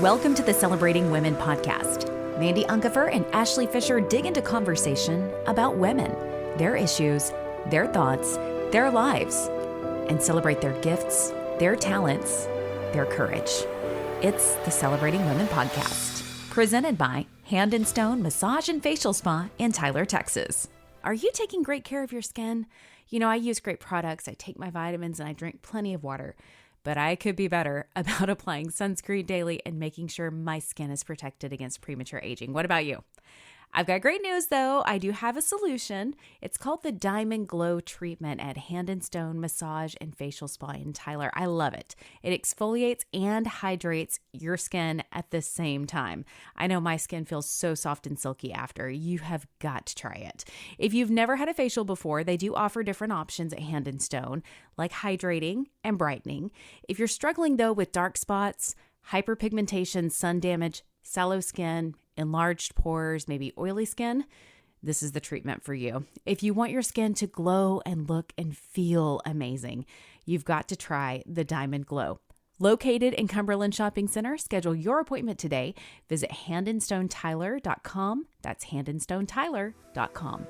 Welcome to the Celebrating Women podcast. Mandee and Ashley Fisher dig into conversation about women, their issues, their thoughts, their lives, and celebrate their gifts, their talents, their courage. It's the Celebrating Women podcast, presented by Hand and Stone Massage and Facial Spa in Tyler, Texas. Are you taking great care of your skin? You know, I use great products, I take my vitamins, and I drink plenty of water. But I could be better about applying sunscreen daily and making sure my skin is protected against premature aging. What about you? I've got great news, though. I do have a solution. It's called the Diamond Glow Treatment at Hand and Stone Massage and Facial Spa in Tyler. I love it. It exfoliates and hydrates your skin at the same time. I know my skin feels so soft and silky after. You have got to try it. If you've never had a facial before, they do offer different options at Hand and Stone, like hydrating and brightening. If you're struggling, though, with dark spots, hyperpigmentation, sun damage, sallow skin, enlarged pores, maybe oily skin, this is the treatment for you. If you want your skin to glow and look and feel amazing, you've got to try the Diamond Glow. Located in Cumberland Shopping Center, schedule your appointment today. Visit handandstonetyler.com. That's handandstonetyler.com.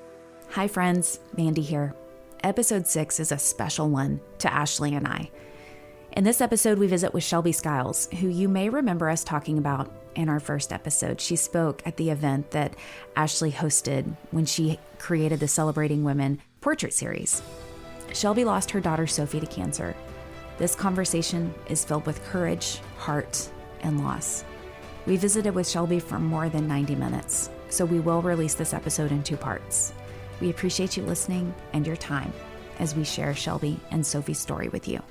Hi friends, Mandee here. Episode 6 is a special one to Ashley and I. In this episode, we visit with Shelby Skiles, who you may remember us talking about in our first episode. She spoke at the event that Ashley hosted when she created the Celebrating Women portrait series. Shelby lost her daughter Sophie to cancer. This conversation is filled with courage, heart, and loss. We visited with Shelby for more than 90 minutes, so we will release this episode in 2 parts. We appreciate you listening and your time as we share Shelby and Sophie's story with you.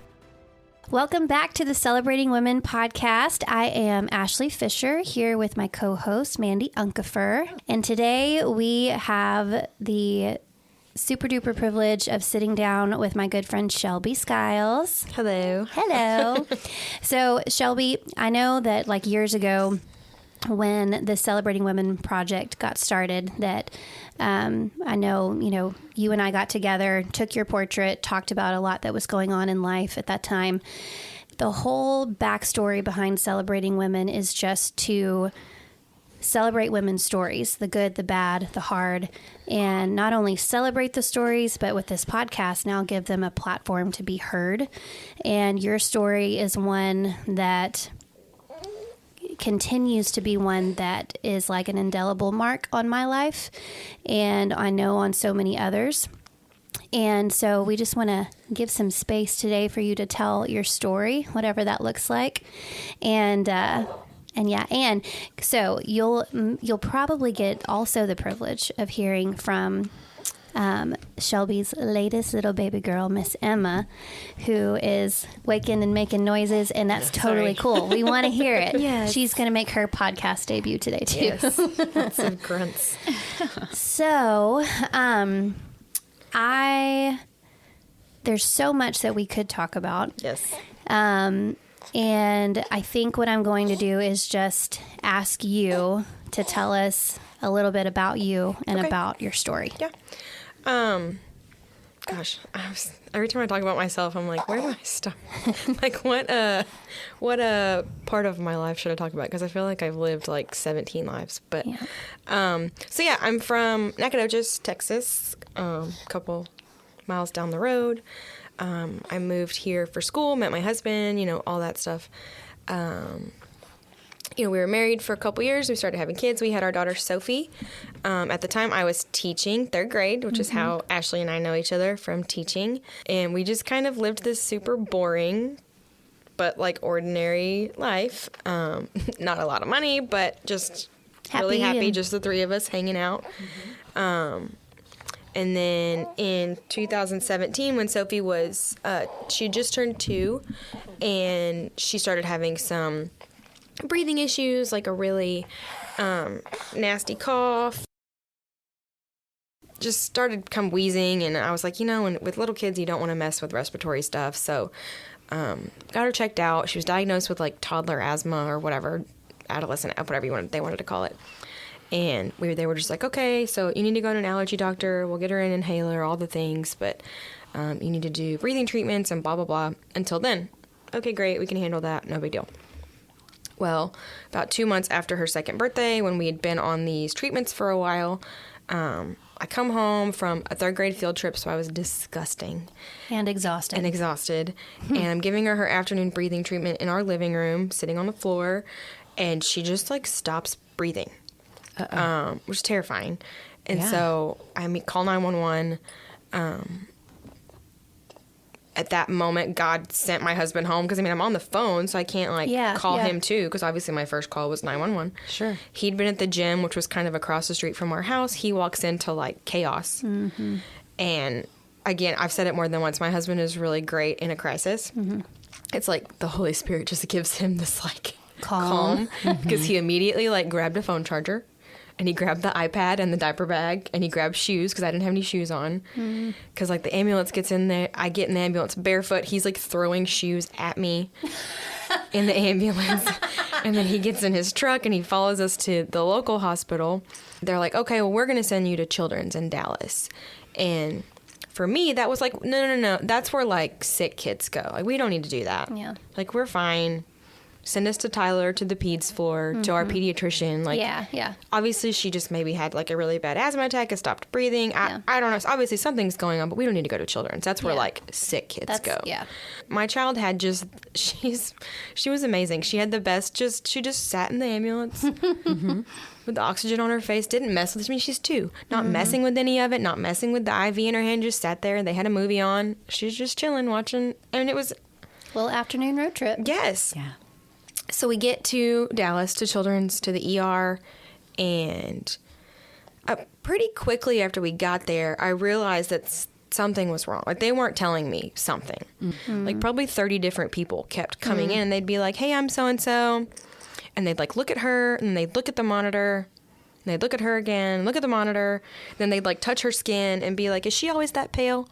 Welcome back to the Celebrating Women podcast. I am Ashley Fisher here with my co-host, Mandee Montana. And today we have the super duper privilege of sitting down with my good friend, Shelby Skiles. Hello. Hello. So Shelby, I know that like years ago when the Celebrating Women project got started that I know, you and I got together, took your portrait, talked about a lot that was going on in life at that time. The whole backstory behind Celebrating Women is just to celebrate women's stories, the good, the bad, the hard, and not only celebrate the stories, but with this podcast now give them a platform to be heard. And your story is one that continues to be one that is like an indelible mark on my life, and I know on so many others. And so we just want to give some space today for you to tell your story, whatever that looks like. And so you'll probably get also the privilege of hearing from Shelby's latest little baby girl, Miss Emma, who is waking and making noises, and that's totally cool. We want to hear it. Yes. She's going to make her podcast debut today, too. Yes. Lots of grunts. So, there's so much that we could talk about. Yes. And I think what I'm going to do is just ask you to tell us a little bit about you and about your story. Yeah. Gosh, every time I talk about myself, I'm like, where do I start? Like, what part of my life should I talk about? Because I feel like I've lived like 17 lives. But, I'm from Nacogdoches, Texas, a couple miles down the road. I moved here for school, met my husband, all that stuff. We were married for a couple years. We started having kids. We had our daughter, Sophie. At the time, I was teaching 3rd grade, which is how Ashley and I know each other, from teaching. And we just kind of lived this super boring but, like, ordinary life. Not a lot of money, but just really happy, just the 3 of us hanging out. And then in 2017, when Sophie was, she had just turned 2, and she started having some breathing issues, like a really nasty cough. Just started come wheezing, and I was like, with little kids, you don't want to mess with respiratory stuff. So got her checked out. She was diagnosed with like toddler asthma or whatever, adolescent, whatever they wanted to call it. And they were just like, okay, so you need to go to an allergy doctor. We'll get her an inhaler, all the things, but you need to do breathing treatments and blah, blah, blah. Until then, okay, great, we can handle that. No big deal. Well, about 2 months after her second birthday, when we had been on these treatments for a while, I come home from a 3rd grade field trip, so I was disgusting. And exhausted. And I'm giving her afternoon breathing treatment in our living room, sitting on the floor, and she just, like, stops breathing, which is terrifying. And so I call 911. At that moment, God sent my husband home because, I mean, I'm on the phone, so I can't, like, call him, too, because obviously my first call was 911. Sure. He'd been at the gym, which was kind of across the street from our house. He walks into, like, chaos. Mm-hmm. And, again, I've said it more than once. My husband is really great in a crisis. Mm-hmm. It's like the Holy Spirit just gives him this, like, calm. Because he immediately, like, grabbed a phone charger. And he grabbed the iPad and the diaper bag, and he grabbed shoes because I didn't have any shoes on. Because, like, the ambulance gets in there. I get in the ambulance barefoot. He's, like, throwing shoes at me in the ambulance. And then he gets in his truck, and he follows us to the local hospital. They're like, okay, well, we're going to send you to Children's in Dallas. And for me, that was like, no. That's where, like, sick kids go. Like, we don't need to do that. Yeah. Like, we're fine. Send us to Tyler, to the peds floor, to our pediatrician. Like, yeah. Obviously, she just maybe had, like, a really bad asthma attack and stopped breathing. I don't know. So obviously, something's going on, but we don't need to go to Children's. That's where, like, sick kids go. Yeah. My child had just, she was amazing. She had the best, she just sat in the ambulance with the oxygen on her face, didn't mess with, I mean, she's 2. Not messing with any of it, not messing with the IV in her hand, just sat there. They had a movie on. She was just chilling, watching, and it was... Little afternoon road trip. Yes. Yeah. So we get to Dallas, to Children's, to the ER, and pretty quickly after we got there, I realized that something was wrong. Like, they weren't telling me something. Mm-hmm. Like, probably 30 different people kept coming in, and they'd be like, hey, I'm so-and-so, and they'd, like, look at her, and they'd look at the monitor, and they'd look at her again, look at the monitor, then they'd, like, touch her skin and be like, is she always that pale?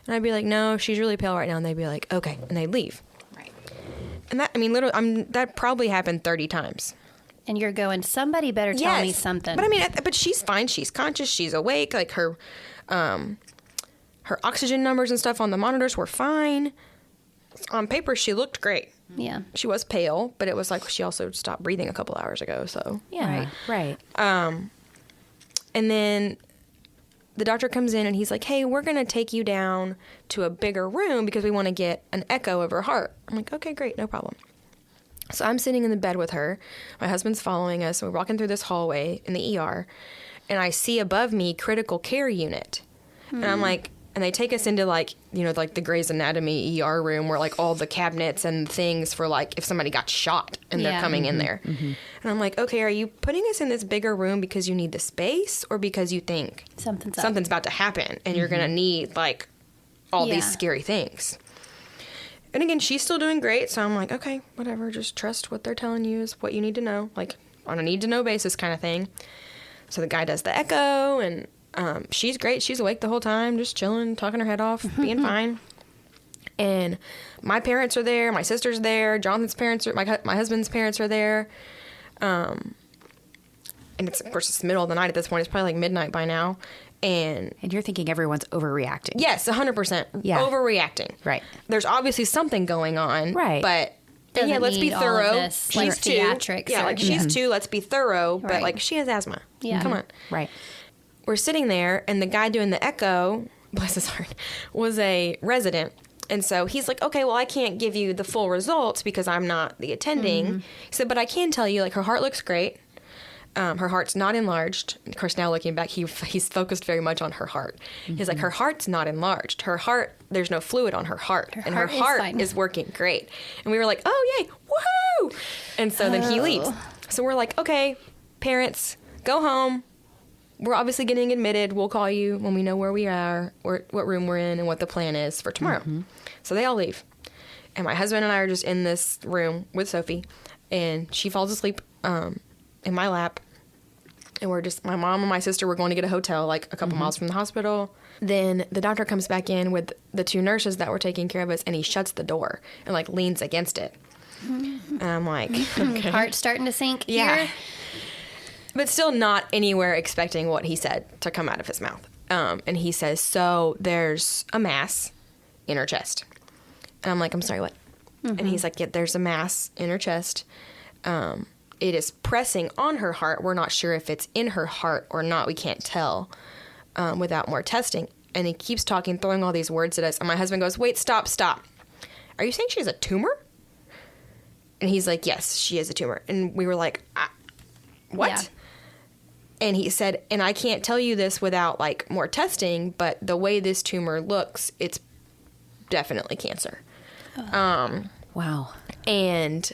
And I'd be like, no, she's really pale right now, and they'd be like, okay, and they'd leave. And that, I mean, literally, that probably happened 30 times. And you're going, somebody better tell me something. But I mean, but she's fine. She's conscious. She's awake. Like, her oxygen numbers and stuff on the monitors were fine. On paper, she looked great. Yeah. She was pale, but it was like she also stopped breathing a couple hours ago. So Yeah. Right. And then the doctor comes in and he's like, hey, we're going to take you down to a bigger room because we want to get an echo of her heart. I'm like, okay, great, no problem. So I'm sitting in the bed with her. My husband's following us, and we're walking through this hallway in the ER, and I see above me critical care unit. And I'm like, and they take us into, like, you know, like the Grey's Anatomy ER room where, like, all the cabinets and things for, like, if somebody got shot and they're coming in there. And I'm like, okay, are you putting us in this bigger room because you need the space or because you think something's about to happen and you're going to need, like, all these scary things? And again, she's still doing great, so I'm like, okay, whatever, just trust what they're telling you is what you need to know, like, on a need-to-know basis kind of thing. So the guy does the echo, and she's great. She's awake the whole time, just chilling, talking her head off, being fine. And my parents are there. My sister's there. Jonathan's parents are, my husband's parents are there. And it's, of course, it's the middle of the night at this point. It's probably like midnight by now. And you're thinking everyone's overreacting. Yes, 100%. Yeah. Overreacting. Right. There's obviously something going on. Right. But Doesn't yeah, let's be need all thorough. of this, like, She's 2. theatrics Yeah, like, she's 2. Let's be thorough. But, Right. like, she has asthma. Yeah. Come on. Right. We're sitting there, and the guy doing the echo, bless his heart, was a resident. And so he's like, okay, well, I can't give you the full results because I'm not the attending. He said, but I can tell you, like, her heart looks great. Her heart's not enlarged. Of course, now looking back, he's focused very much on her heart. He's like, her heart's not enlarged. Her heart, there's no fluid on her heart. Her and heart her is heart fine. is working great. And we were like, oh, yay, woohoo! And so then he leaves. So we're like, okay, parents, go home. We're obviously getting admitted. We'll call you when we know where we are, or what room we're in, and what the plan is for tomorrow. So they all leave. And my husband and I are just in this room with Sophie, and she falls asleep in my lap. And we're just, my mom and my sister were going to get a hotel, like, a couple miles from the hospital. Then the doctor comes back in with the 2 nurses that were taking care of us, and he shuts the door and, like, leans against it. And I'm like, okay. Heart starting to sink Yeah. here. But still not anywhere expecting what he said to come out of his mouth. And he says, so there's a mass in her chest. And I'm like, I'm sorry, what? And he's like, yeah, there's a mass in her chest. it is pressing on her heart. We're not sure if it's in her heart or not. We can't tell without more testing. And he keeps talking, throwing all these words at us. And my husband goes, wait, stop. Are you saying she has a tumor? And he's like, yes, she has a tumor. And we were like, what? Yeah. And he said, and I can't tell you this without like more testing, but the way this tumor looks, it's definitely cancer. Wow. And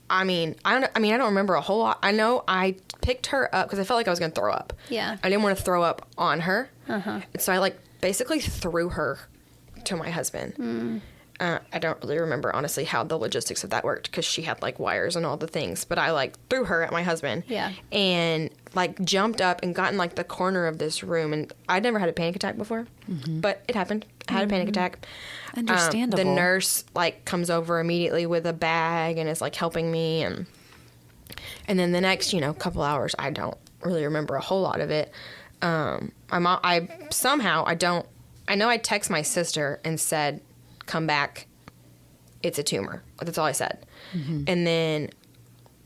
I don't remember a whole lot. I know I picked her up because I felt like I was going to throw up. Yeah. I didn't want to throw up on her. And so I like basically threw her to my husband. I don't really remember, honestly, how the logistics of that worked because she had, like, wires and all the things. But I, like, threw her at my husband. Yeah. And, like, jumped up and got in, like, the corner of this room. And I'd never had a panic attack before. But it happened. I had a panic attack. Understandable. The nurse, like, comes over immediately with a bag and is, like, helping me. And then the next, couple hours, I don't really remember a whole lot of it. I know I text my sister and said, come back, it's a tumor. That's all I said. And then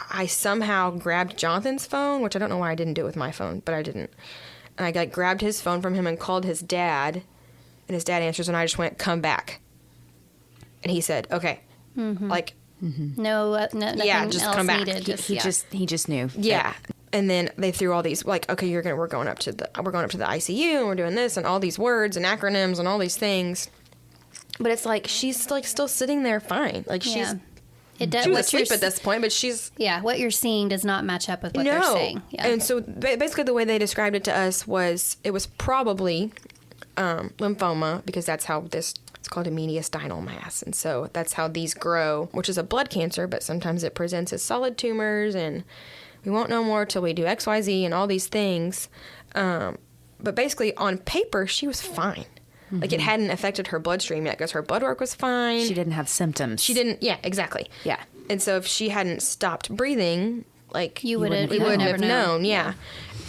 I somehow grabbed Jonathan's phone, which I don't know why I didn't do it with my phone, but I didn't. And I grabbed his phone from him and called his dad, and his dad answers, and I just went, come back. And he said, okay. Like, nothing just else come back. needed. He just knew. Yeah. And then they threw all these, like, okay, we're going up to the ICU, and we're doing this, and all these words and acronyms and all these things. But it's like, she's, like, still sitting there fine. Like, she was asleep at this point, but she's... Yeah, what you're seeing does not match up with what they're saying. Yeah. And so, basically, the way they described it to us was, it was probably lymphoma, because that's how it's called a mediastinal mass. And so, that's how these grow, which is a blood cancer, but sometimes it presents as solid tumors, and we won't know more till we do X, Y, Z, and all these things. But basically, on paper, she was fine. Like, it hadn't affected her bloodstream yet because her blood work was fine. She didn't have symptoms. Yeah, exactly. Yeah. And so if she hadn't stopped breathing, like, we wouldn't have known. Yeah.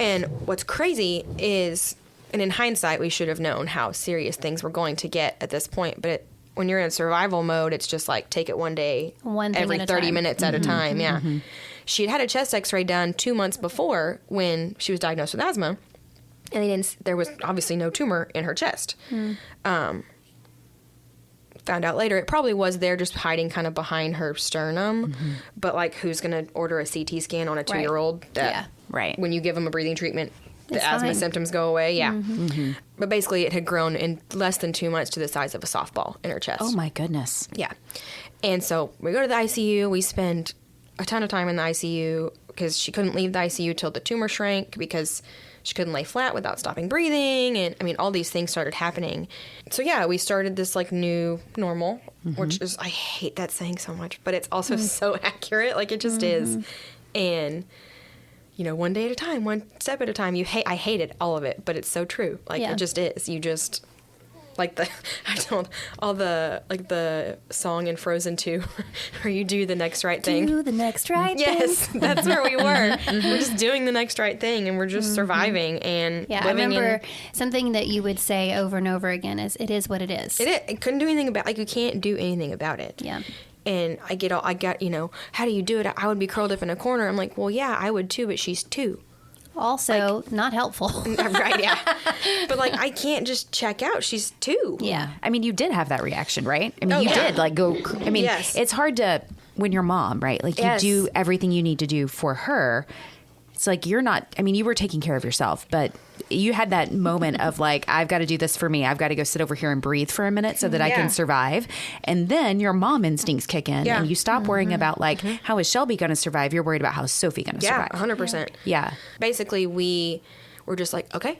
And what's crazy is, and in hindsight, we should have known how serious things were going to get at this point. But when you're in survival mode, it's just like, take it one day, every 30 minutes at a time. Yeah. She had a chest x-ray done 2 months before when she was diagnosed with asthma. And there was obviously no tumor in her chest. Found out later it probably was there just hiding kind of behind her sternum. But, like, who's going to order a CT scan on a 2-year-old? Right. When you give them a breathing treatment, the It's asthma fine. symptoms go away. Yeah. But basically it had grown in less than 2 months to the size of a softball in her chest. Oh, my goodness. Yeah. And so we go to the ICU. We spend a ton of time in the ICU because she couldn't leave the ICU till the tumor shrank because she couldn't lay flat without stopping breathing. And, all these things started happening. So, yeah, we started this, like, new normal, which is, I hate that saying so much, but it's also so accurate. Like, it just is. And, one day at a time, one step at a time. I hated all of it, but it's so true. Like, it just is. You just... Like the song in Frozen 2 where you do the next right thing. Do the next right thing. Yes, that's where we were. We're just doing the next right thing, and we're just surviving and Yeah, I remember something that you would say over and over again is, it is what it is. It couldn't do anything about, like, you can't do anything about it. Yeah. And I got, how do you do it? I would be curled up in a corner. I'm like, well, yeah, I would too, but she's 2. Also, not helpful. Right, yeah. But, like, I can't just check out. She's 2. Yeah. You did have that reaction, right? You did, like, go... Yes. It's hard to... When you're mom, right? Like, you do everything you need to do for her. It's like, you're not... you were taking care of yourself, but you had that moment of, like, I've got to do this for me. I've got to go sit over here and breathe for a minute so that I can survive. And then your mom instincts kick in, and you stop worrying about, like, how is Shelby going to survive? You're worried about how is Sophie going to survive. 100%. Yeah. Basically, we were just like, okay,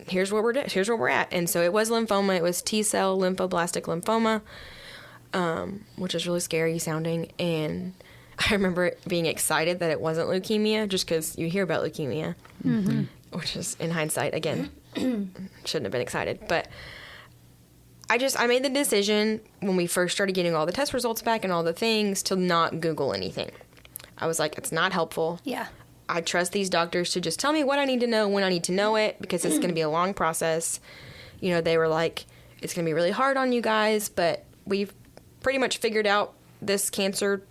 here's what we're at. And so it was lymphoma. It was T-cell lymphoblastic lymphoma, which is really scary sounding. And I remember being excited that it wasn't leukemia, just because you hear about leukemia, which is, in hindsight, again, shouldn't have been excited. But I made the decision when we first started getting all the test results back and all the things to not Google anything. I was like, it's not helpful. Yeah. I trust these doctors to just tell me what I need to know when I need to know it, because it's going to be a long process. They were like, it's going to be really hard on you guys, but we've pretty much figured out this cancer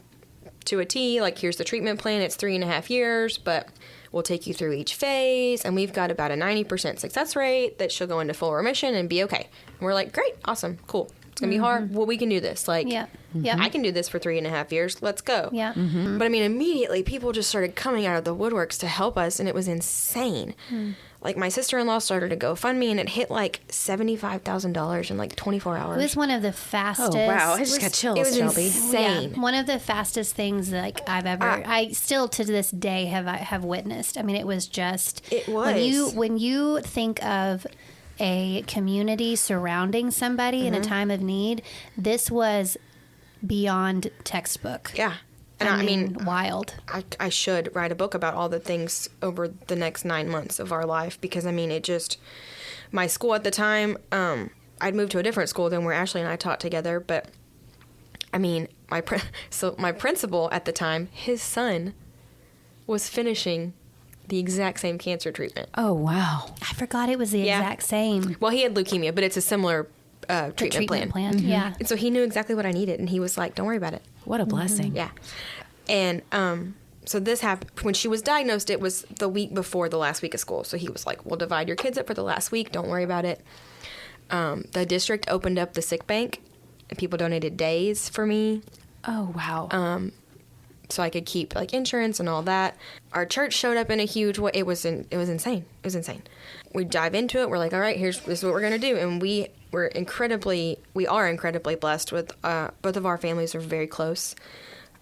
to a T. Like, here's the treatment plan. It's 3.5 years, but we'll take you through each phase. And we've got about a 90% success rate that she'll go into full remission and be okay. And we're like, great, awesome, cool. It's going to be hard. Well, we can do this. Like, I can do this for 3.5 years. Let's go. Yeah. But I mean, immediately people just started coming out of the woodworks to help us, and it was insane. Like, my sister-in-law started a GoFundMe, and it hit like $75,000 in like 24 hours. It was one of the fastest. Oh, wow. I just got chills, It was Shelby. insane. Yeah, one of the fastest things like I've ever. I still to this day have witnessed. I mean, it was just. It was. when you think of a community surrounding somebody in a time of need, this was beyond textbook. Yeah. And I mean, wild. I should write a book about all the things over the next 9 months of our life, because I mean, it just, my school at the time, I'd moved to a different school than where Ashley and I taught together, but I mean, my principal at the time, his son was finishing the exact same cancer treatment. Oh, wow. I forgot it was the exact same. Well, he had leukemia, but it's a similar treatment plan. Yeah. And so he knew exactly what I needed, and he was like, don't worry about it. What a blessing. Yeah. And so this happened when she was diagnosed. It was the week before the last week of school. So he was like, we'll divide your kids up for the last week. Don't worry about it. The district opened up the sick bank, and people donated days for me. Oh, wow. So I could keep like insurance and all that. Our church showed up in a huge way. It was insane. It was insane. We dive into it. We're like, all right, this is what we're going to do. And we are incredibly blessed with, both of our families are very close.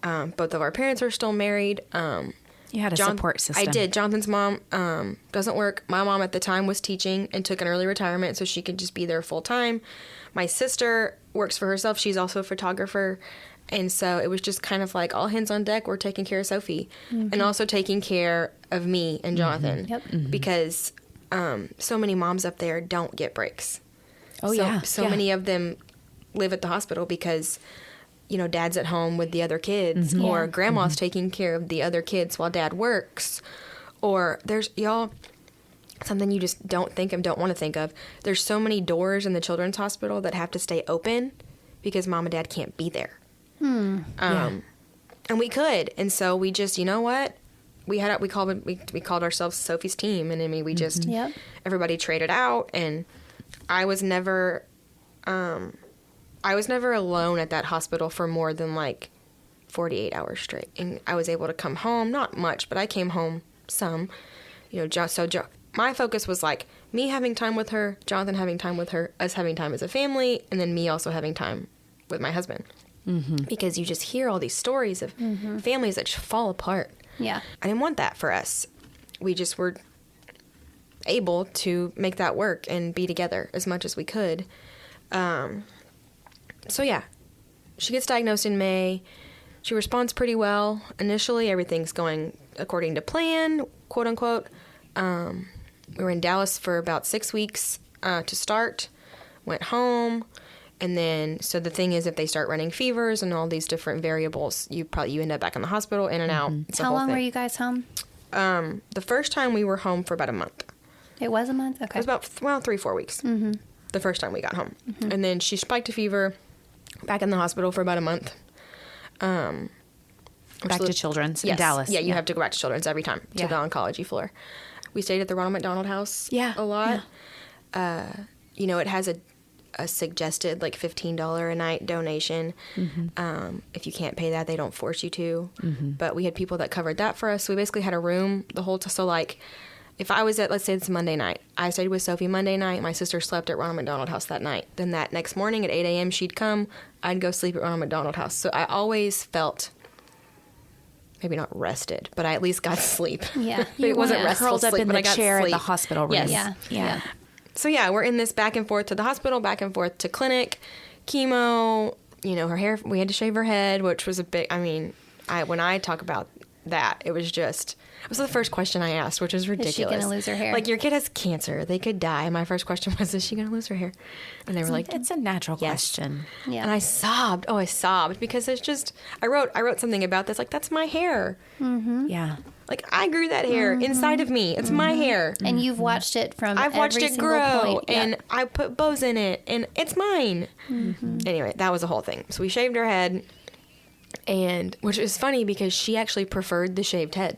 Both of our parents are still married. You had a support system. I did. Jonathan's mom doesn't work. My mom at the time was teaching and took an early retirement so she could just be there full time. My sister works for herself. She's also a photographer. And so it was just kind of like all hands on deck. We're taking care of Sophie and also taking care of me and Jonathan because so many moms up there don't get breaks. Oh, So many of them live at the hospital because, you know, dad's at home with the other kids or grandma's taking care of the other kids while dad works. Or there's, something you just don't want to think of. There's so many doors in the children's hospital that have to stay open because mom and dad can't be there. And we could. And so we just, you know what? We called ourselves Sophie's team. And I mean, we just, everybody traded out, and I was never alone at that hospital for more than like 48 hours straight. And I was able to come home, not much, but I came home some, my focus was like me having time with her, Jonathan having time with her, us having time as a family, and then me also having time with my husband. Because you just hear all these stories of families that just fall apart. Yeah. I didn't want that for us. We just were able to make that work and be together as much as we could. So yeah, she gets diagnosed in May. She responds pretty well. Initially, everything's going according to plan, quote unquote. We were in Dallas for about 6 weeks to start, went home. And then, so the thing is, if they start running fevers and all these different variables, you end up back in the hospital, in and out. How long were you guys home? The first time we were home for about a month. It was a month? Okay. It was about 3-4 weeks. The first time we got home. And then she spiked a fever, back in the hospital for about a month. Back to Children's in Dallas. Yeah, you have to go back to Children's every time to the oncology floor. We stayed at the Ronald McDonald House a lot. Yeah. It has a suggested like $15 a night donation. If you can't pay that, they don't force you to. But we had people that covered that for us. So we basically had a room the whole time. So like, if I was at, let's say it's Monday night, I stayed with Sophie Monday night. My sister slept at Ronald McDonald House that night. Then that next morning at 8 a.m. she'd come. I'd go sleep at Ronald McDonald House. So I always felt maybe not rested, but I at least got sleep. Yeah, it wasn't restful curled up sleep, in but the I got chair sleep. at the hospital room. Yes. Yeah. So yeah, we're in this back and forth to the hospital, back and forth to clinic, chemo. Her hair, we had to shave her head, which was a big. I mean, when I talk about that, it was the first question I asked, which is ridiculous. Is she going to lose her hair? Like, your kid has cancer; they could die. My first question was, "Is she going to lose her hair?" And they were like, "It's a natural yes. question." Yeah. And I sobbed. Oh, I sobbed because it's just. I wrote something about this. Like, that's my hair. Yeah. Like, I grew that hair inside of me. It's my hair. And you've watched it from I've watched every it single grow, point. and I put bows in it, and it's mine. Anyway, that was the whole thing. So we shaved her head, And which is funny because she actually preferred the shaved head.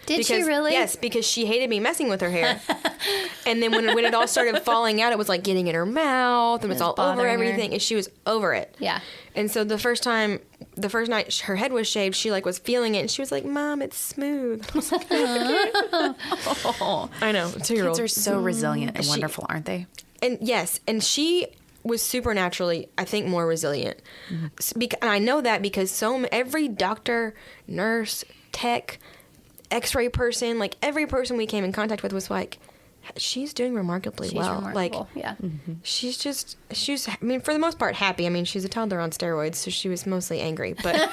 Did she really? Yes, because she hated me messing with her hair. And then when it all started falling out, it was like getting in her mouth and it was all over everything. And she was over it. Yeah. And so the first night her head was shaved, she like was feeling it. And she was like, Mom, it's smooth. I was like, I know. 2-year-old. Kids are so resilient and wonderful, aren't they? And yes. And she was supernaturally, I think, more resilient. And I know that because every doctor, nurse, tech, X-ray person, like every person we came in contact with was like, she's doing remarkably well. Remarkable. Like, yeah. She's, I mean, for the most part, happy. I mean, she's a toddler on steroids, so she was mostly angry, but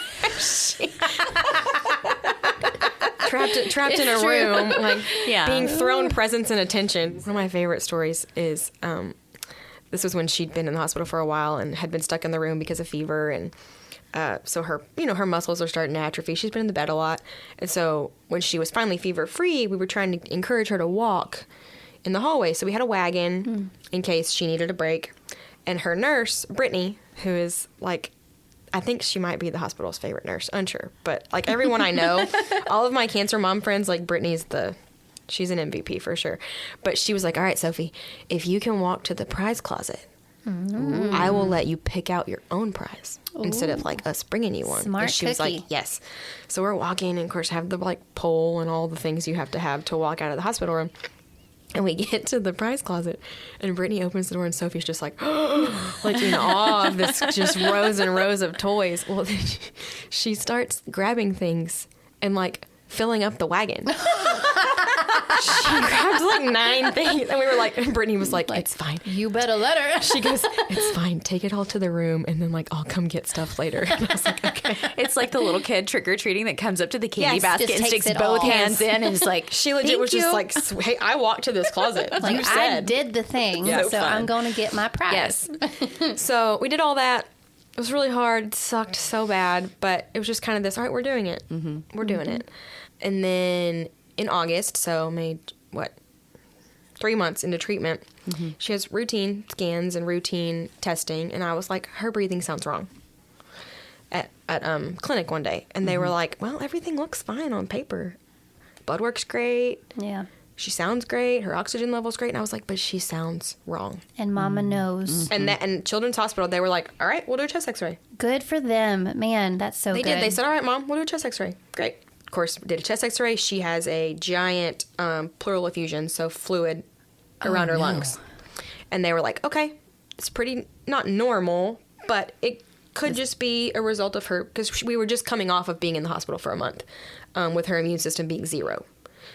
trapped in a room, like being thrown presents and attention. One of my favorite stories is, this was when she'd been in the hospital for a while and had been stuck in the room because of fever, and so her muscles are starting to atrophy. She's been in the bed a lot. And so when she was finally fever free, we were trying to encourage her to walk in the hallway. So we had a wagon in case she needed a break. And her nurse, Brittany, who is like, I think she might be the hospital's favorite nurse, unsure. But like everyone I know, all of my cancer mom friends, like Brittany's she's an MVP for sure. But she was like, all right, Sophie, if you can walk to the prize closet, I will let you pick out your own prize instead of like us bringing you one. Smart and she was like, yes. So we're walking and of course have the like pole and all the things you have to walk out of the hospital room. And we get to the prize closet and Brittany opens the door and Sophie's just like, like in awe of this just rows and rows of toys. Well, then she starts grabbing things and like filling up the wagon. She grabbed like 9 things, and we were like, and Brittany was like, it's fine. You better let her. She goes, it's fine. Take it all to the room, and then like I'll come get stuff later. And I was like, okay. It's like the little kid trick or treating that comes up to the candy Yes, basket just and takes sticks it both all. hands in, and it's like She legit "Thank was you." just like, hey, I walked to this closet. Like, You said. I did the thing, Yeah. so So fun. I'm going to get my prize. Yes. So we did all that. It was really hard. It sucked so bad, but it was just kind of this. All right, we're doing it. We're doing it. And then in August, so maybe 3 months into treatment, she has routine scans and routine testing, and I was like, her breathing sounds wrong. At clinic one day, and they were like, well, everything looks fine on paper. Blood work's great. Yeah. She sounds great. Her oxygen level's great. And I was like, but she sounds wrong. And Mama knows. And Children's Hospital, they were like, all right, we'll do a chest x-ray. Good for them. Man, that's so They good. did. They said, all right, Mom, we'll do a chest x-ray. Great. Of course, did a chest x-ray. She has a giant pleural effusion, so fluid around her lungs. And they were like, okay, it's pretty not normal, but it could just be a result of her, because we were just coming off of being in the hospital for a month with her immune system being 0.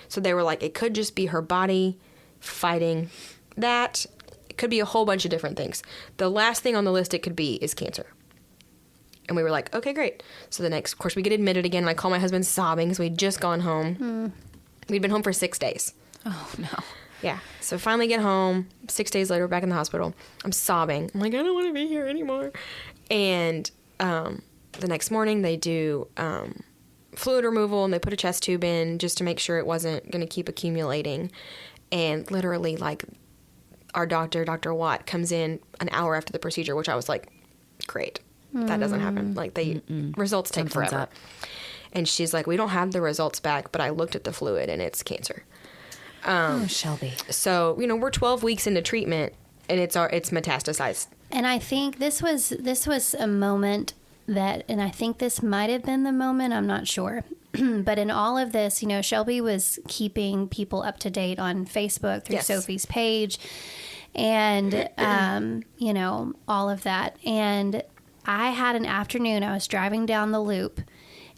So they were like, it could just be her body fighting that. It could be a whole bunch of different things. The last thing on the list it could be is cancer. And we were like, okay, great. So the next, of course, we get admitted again. And I call my husband sobbing because we'd just gone home. We'd been home for 6 days. Oh no. Yeah. So finally get home. 6 days later, back in the hospital. I'm sobbing. I'm like, I don't want to be here anymore. And the next morning they do fluid removal and they put a chest tube in just to make sure it wasn't going to keep accumulating. And literally, like, our doctor, Dr. Watt, comes in an hour after the procedure, which I was like, great. That doesn't happen. Like, the results take Something's forever. up. And she's like, we don't have the results back, but I looked at the fluid and it's cancer. Oh, Shelby. So, we're 12 weeks into treatment and it's metastasized. And I think this was a moment that, and I think this might have been the moment, I'm not sure. But in all of this, Shelby was keeping people up to date on Facebook through Yes. Sophie's page and, all of that. And I had an afternoon, I was driving down the loop,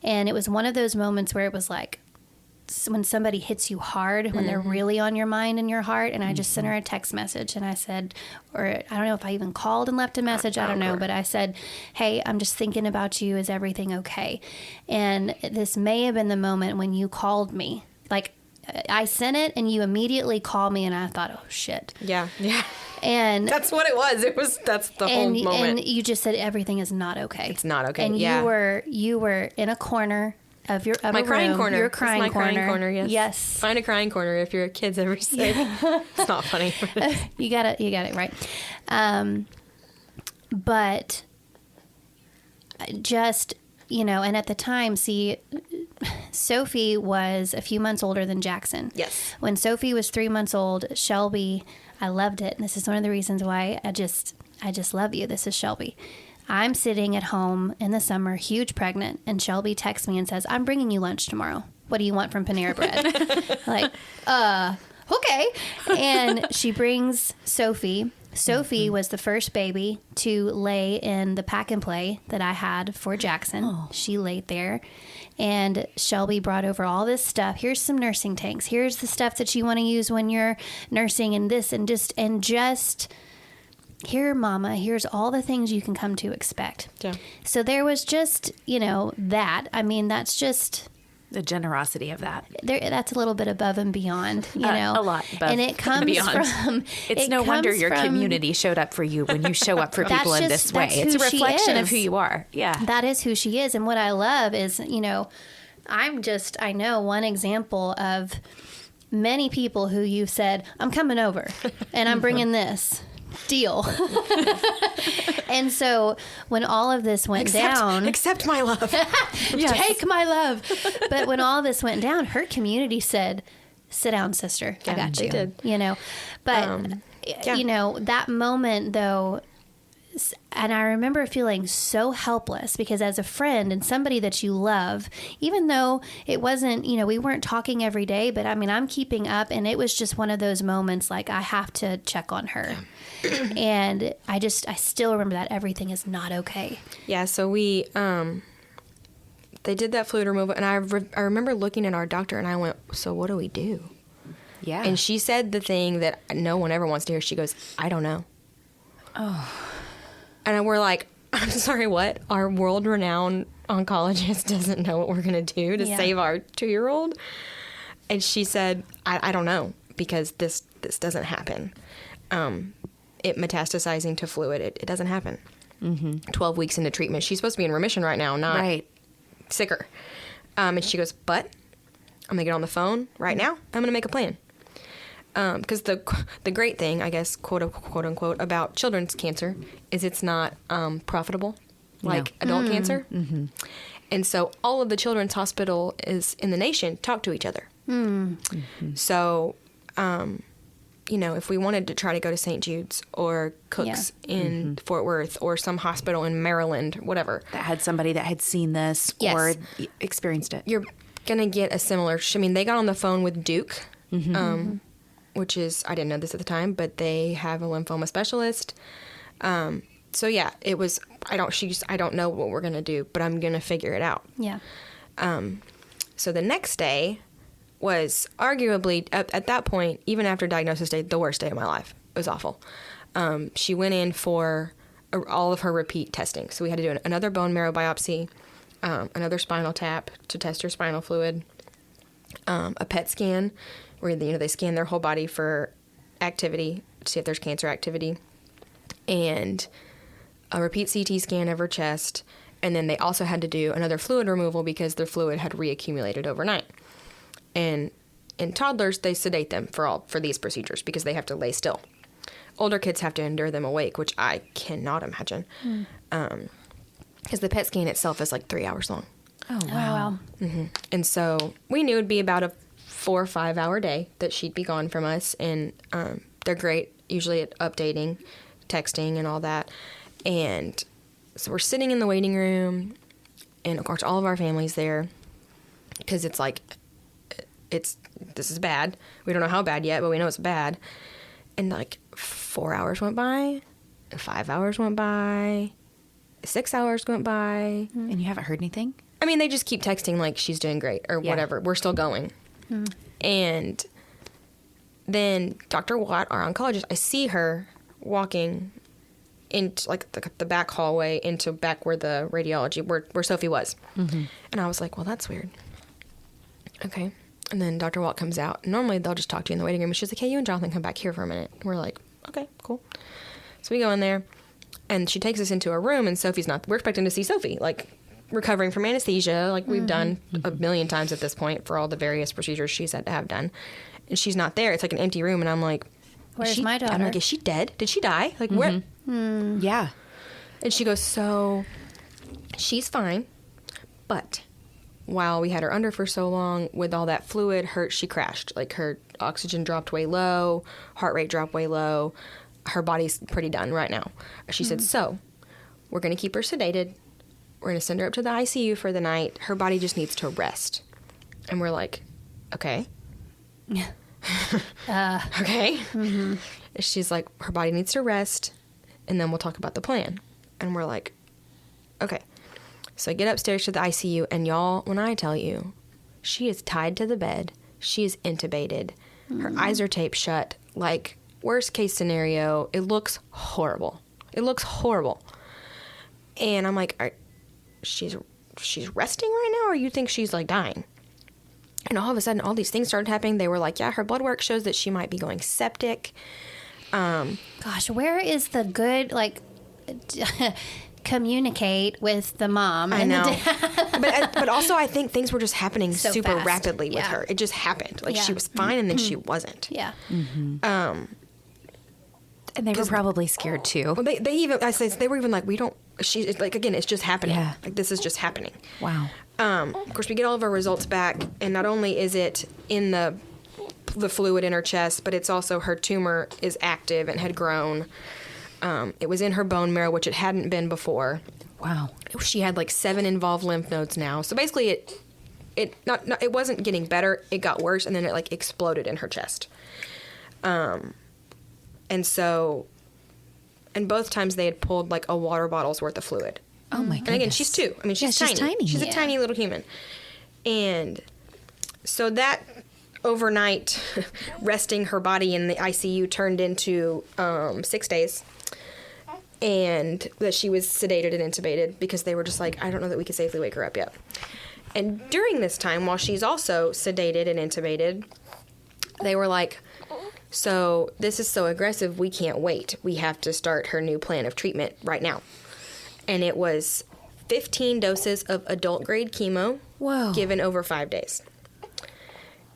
and it was one of those moments where it was like, when somebody hits you hard, when they're really on your mind and your heart. And I just sent her a text message and I said, or I don't know if I even called and left a message. I don't know. But I said, hey, I'm just thinking about you. Is everything okay? And this may have been the moment when you called me. Like, I sent it and you immediately called me and I thought, oh shit. Yeah. Yeah. And That's what it was. That's the whole moment. And you just said everything is not okay. It's not okay. And yeah. you were in a corner of my a crying room. corner. Your It's crying my corner. crying corner. Yes. Yes. Find a crying corner if your kids ever say it's not funny. You got it right. But just and at the time, Sophie was a few months older than Jackson. Yes. When Sophie was 3 months old, Shelby, I loved it. And this is one of the reasons why I just love you. This is Shelby. I'm sitting at home in the summer, huge pregnant, and Shelby texts me and says, I'm bringing you lunch tomorrow. What do you want from Panera Bread? Like, okay. And she brings Sophie. Sophie was the first baby to lay in the pack and play that I had for Jackson. Oh. She laid there. And Shelby brought over all this stuff. Here's some nursing tanks. Here's the stuff that you want to use when you're nursing, and this, and just here, Mama, here's all the things you can come to expect. Yeah. So there was just, that. I mean, that's just the generosity of that. That's a little bit above and beyond, a lot above and it comes from. It's no wonder your community showed up for you when you show up for people in this way. It's a reflection of who you are. Yeah, that is who she is, and what I love is, I know one example of many people who you've said, I'm coming over and I'm bringing this. Deal. And so when all of this went down, accept my love. Take my love. But when all this went down, her community said, sit down, sister. I got you. Did. But that moment though, and I remember feeling so helpless because as a friend and somebody that you love, even though it wasn't, we weren't talking every day, but I mean, I'm keeping up, and it was just one of those moments like I have to check on her. And I still remember that everything is not okay. Yeah. So they did that fluid removal, and I remember looking at our doctor and I went, so what do we do? Yeah. And she said the thing that no one ever wants to hear. She goes, I don't know. Oh. And we're like, I'm sorry, what? Our world-renowned oncologist doesn't know what we're going to do to save our 2-year-old? And she said, I don't know, because this doesn't happen. It metastasizing to fluid, it doesn't happen. 12 weeks into treatment. She's supposed to be in remission right now, not sicker. And she goes, but I'm going to get on the phone right now. I'm going to make a plan. Because the great thing, I guess, quote unquote, about children's cancer is it's not profitable like adult cancer. Mm-hmm. And so all of the children's hospital is in the nation talk to each other. Mm-hmm. So, if we wanted to try to go to St. Jude's or Cook's in Fort Worth or some hospital in Maryland, whatever. That had somebody that had seen this or experienced it. You're going to get a similar, they got on the phone with Duke. Which is, I didn't know this at the time, but they have a lymphoma specialist. It was, I don't know what we're going to do, but I'm going to figure it out. Yeah. So the next day was arguably, at that point, even after diagnosis day, the worst day of my life. It was awful. She went in for all of her repeat testing. So we had to do another bone marrow biopsy, another spinal tap to test her spinal fluid, a PET scan, where they scan their whole body for activity to see if there's cancer activity, and a repeat CT scan of her chest, and then they also had to do another fluid removal because their fluid had reaccumulated overnight. And in toddlers, they sedate them for these procedures because they have to lay still. Older kids have to endure them awake, which I cannot imagine, because the PET scan itself is like 3 hours long. Oh wow! Mm-hmm. And so we knew it'd be about a 4 or 5 hour day that she'd be gone from us, and they're great usually at updating, texting, and all that. And so we're sitting in the waiting room, and of course all of our family's there because it's like this is bad. We don't know how bad yet, but we know it's bad. And like 4 hours went by, 5 hours went by, 6 hours went by, and you haven't heard anything. I mean, they just keep texting like she's doing great or whatever. We're still going. And then Dr. Watt, our oncologist, I see her walking into like the back hallway into back where the radiology, where Sophie was. Mm-hmm. And I was like, well, that's weird. Okay. And then Dr. Watt comes out. Normally they'll just talk to you in the waiting room. And she's like, hey, you and Jonathan come back here for a minute. And we're like, okay, cool. So we go in there, and she takes us into a room, and we're expecting to see Sophie, like recovering from anesthesia, like we've done a million times at this point for all the various procedures she's had to have done. And she's not there. It's like an empty room. And I'm like, where's my daughter? I'm like, is she dead? Did she die? Like, where? Yeah. And she goes, so she's fine, But while we had her under for so long, with all that fluid, she crashed. Like, her oxygen dropped way low, heart rate dropped way low. Her body's pretty done right now. She said, so we're going to keep her sedated. We're going to send her up to the ICU for the night. Her body just needs to rest. And we're like, okay. Okay. Mm-hmm. She's like, her body needs to rest, and then we'll talk about the plan. And we're like, okay. So I get upstairs to the ICU, and y'all, when I tell you, she is tied to the bed. She is intubated. Her eyes are taped shut. Like, worst case scenario, it looks horrible. It looks horrible. And I'm like, she's resting right now, or you think she's, like, dying? And all of a sudden, all these things started happening. They were like, yeah, her blood work shows that she might be going septic. Gosh, where is the good, like... communicate with the mom and I know. The dad. but also I think things were just happening so super fast. rapidly with her. It just happened. Like, she was fine, and then she wasn't. Yeah. Mm-hmm. And they were probably scared too. Well, they were even like, it's like, again, it's just happening. Yeah. Like, this is just happening. Wow. Of course, we get all of our results back, and not only is it in the fluid in her chest, but it's also her tumor is active and had grown. It was in her bone marrow, which it hadn't been before. Wow. She had like 7 involved lymph nodes now. So basically, it wasn't getting better. It got worse, and then it like exploded in her chest. And both times they had pulled like a water bottle's worth of fluid. Oh my goodness. And again, she's 2. I mean, she's tiny. She's a tiny little human. And so that overnight resting her body in the ICU turned into 6 days. And that she was sedated and intubated because they were just like, I don't know that we could safely wake her up yet. And during this time, while she's also sedated and intubated, they were like, so this is so aggressive, we can't wait. We have to start her new plan of treatment right now. And it was 15 doses of adult-grade chemo. Whoa. Given over 5 days.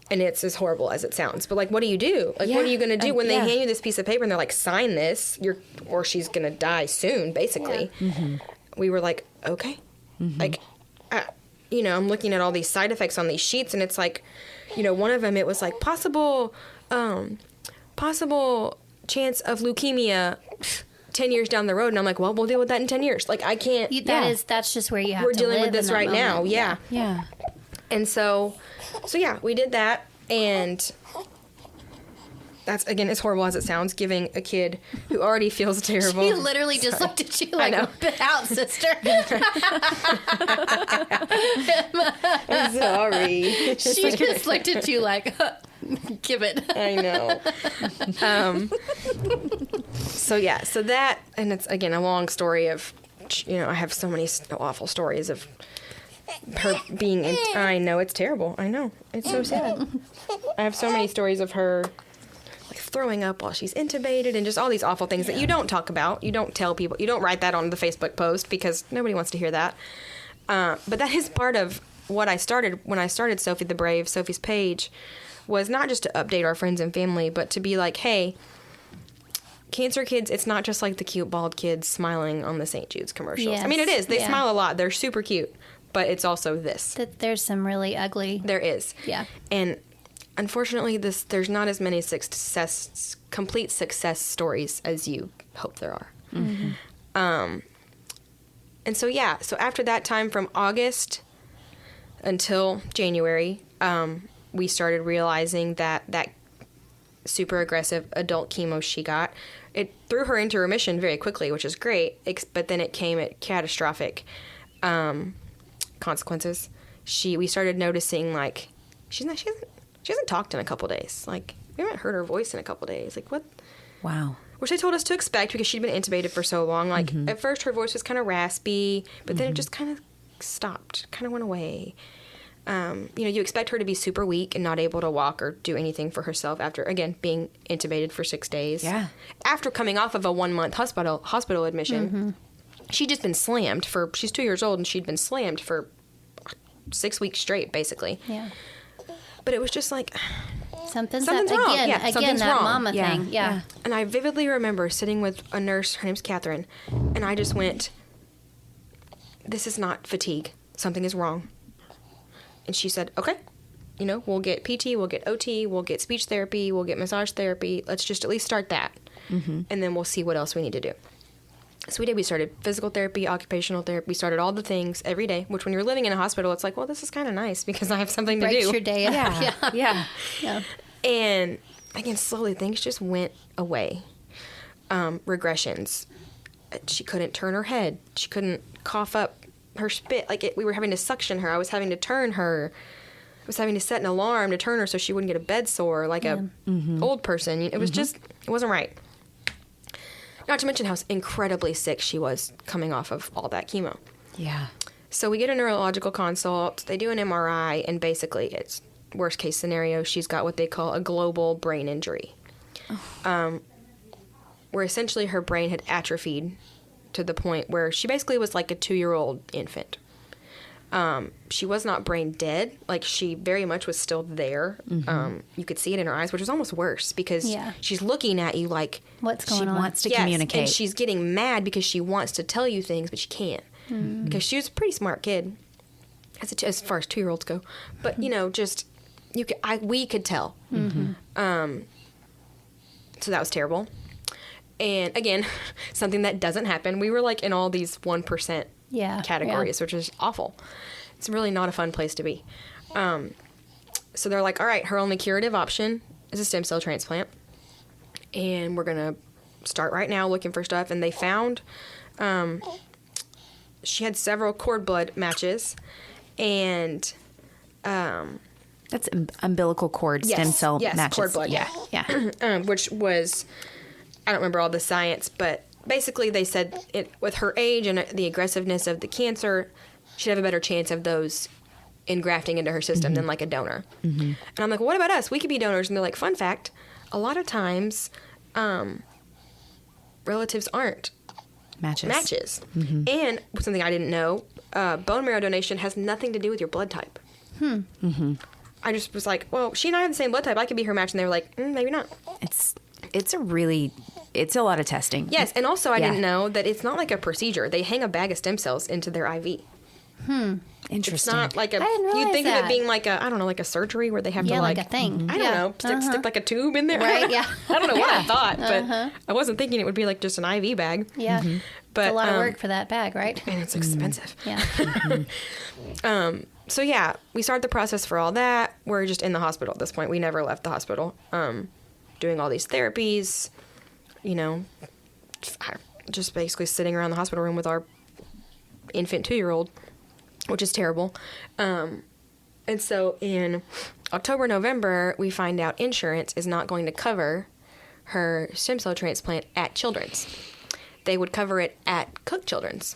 And it's as horrible as it sounds. But, like, what do you do? Like, what are you going to do when they hand you this piece of paper and they're like, sign this, or she's going to die soon, basically. Yeah. Mm-hmm. We were like, okay. Mm-hmm. Like, I'm looking at all these side effects on these sheets, and it's like, one of them, it was like, possible chance of leukemia 10 years down the road. And I'm like, well, we'll deal with that in 10 years. Like, I can't. That's just where you have We're to dealing live with this right moment. now. Yeah. Yeah. And so yeah, we did that, and that's, again, as horrible as it sounds, giving a kid who already feels terrible. She literally just looked at you like, "Spit out, sister." I'm sorry. She just looked at you like, give it. I know. So that, and it's, again, a long story of, I have so many awful stories of her being I know, it's terrible. I know. It's so sad. I have so many stories of her like throwing up while she's intubated and just all these awful things that you don't talk about. You don't tell people. You don't write that on the Facebook post because nobody wants to hear that. But that is part of what I started when I started Sophie the Brave, Sophie's page, was not just to update our friends and family, but to be like, hey, cancer kids, it's not just like the cute bald kids smiling on the St. Jude's commercials. Yes. I mean, it is. They smile a lot. They're super cute. But it's also this. There's some really ugly. There is. Yeah. And unfortunately, there's not as many complete success stories as you hope there are. Mm-hmm. And so, so after that time, from August until January, we started realizing that super aggressive adult chemo she got, it threw her into remission very quickly, which is great, but then it came at catastrophic consequences. We started noticing, like, she hasn't talked in a couple days. Like, we haven't heard her voice in a couple days. Like, what? Wow. Which they told us to expect because she'd been intubated for so long. Like, at first her voice was kind of raspy, but then it just kind of stopped, kind of went away. You expect her to be super weak and not able to walk or do anything for herself after, again, being intubated for 6 days. Yeah. After coming off of a 1-month hospital admission, she'd just been slammed she's 2 years old, and she'd been slammed for 6 weeks straight, basically. Yeah. But it was just like, something's wrong. Again, Something's that wrong. mama thing. Yeah. And I vividly remember sitting with a nurse, her name's Catherine, and I just went, this is not fatigue. something is wrong. And she said, okay, you know, we'll get PT, we'll get OT, we'll get speech therapy, we'll get massage therapy. Let's just at least start that. And then we'll see what else we need to do. So we did. We started physical therapy, occupational therapy. We started all the things every day, which when you're living in a hospital, it's like, well, this is kind of nice because I have something to Breaks do. your day up. Yeah. And again, slowly things just went away. Regressions. She couldn't turn her head. She couldn't cough up her spit. We were having to suction her. I was having to turn her. I was having to set an alarm to turn her so she wouldn't get a bed sore like a old person. It was just, it wasn't right. Not to mention how incredibly sick she was coming off of all that chemo. Yeah. So we get a neurological consult. They do an MRI, and basically it's worst case scenario. She's got what they call a global brain injury. Where essentially her brain had atrophied to the point where she basically was like a 2-year-old infant. She was not brain dead. Like, she very much was still there. You could see it in her eyes, which was almost worse because she's looking at you like... What's going on? She wants to communicate. And she's getting mad because she wants to tell you things, but she can't. Because she was a pretty smart kid, as far as 2-year-olds go. But, you know, just... we could tell. So that was terrible. And again, something that doesn't happen. We were like in all these 1% categories, which is awful. It's really not a fun place to be. So they're like, all right, her only curative option is a stem cell transplant. And we're going to start right now looking for stuff. And they found she had several cord blood matches. And... that's umbilical cord stem cell matches. Cord blood. Yeah. Which was... I don't remember all the science, but basically they said with her age and the aggressiveness of the cancer, she'd have a better chance of those engrafting into her system than like a donor. And I'm like, well, what about us? We could be donors. And they're like, fun fact, a lot of times relatives aren't matches. And something I didn't know, bone marrow donation has nothing to do with your blood type. I just was like, well, she and I have the same blood type. I could be her match. And they were like, maybe not. It's a lot of testing. Yes, and also I didn't know that it's not like a procedure. They hang a bag of stem cells into their IV. Interesting. It's not like a... I didn't realize You'd think that. of it being like a, I don't know, like a surgery where they have to like a thing. I don't know, stick like a tube in there. Right, yeah. I don't know what I thought, but I wasn't thinking it would be like just an IV bag. Yeah. But, it's a lot of work for that bag, right? And it's expensive. Yeah. So yeah, we started the process for all that. We're just in the hospital at this point. We never left the hospital. Doing all these therapies, you know, just basically sitting around the hospital room with our infant 2-year-old, which is terrible. And so in October, November, we find out insurance is not going to cover her stem cell transplant at Children's. They would cover it at Cook Children's,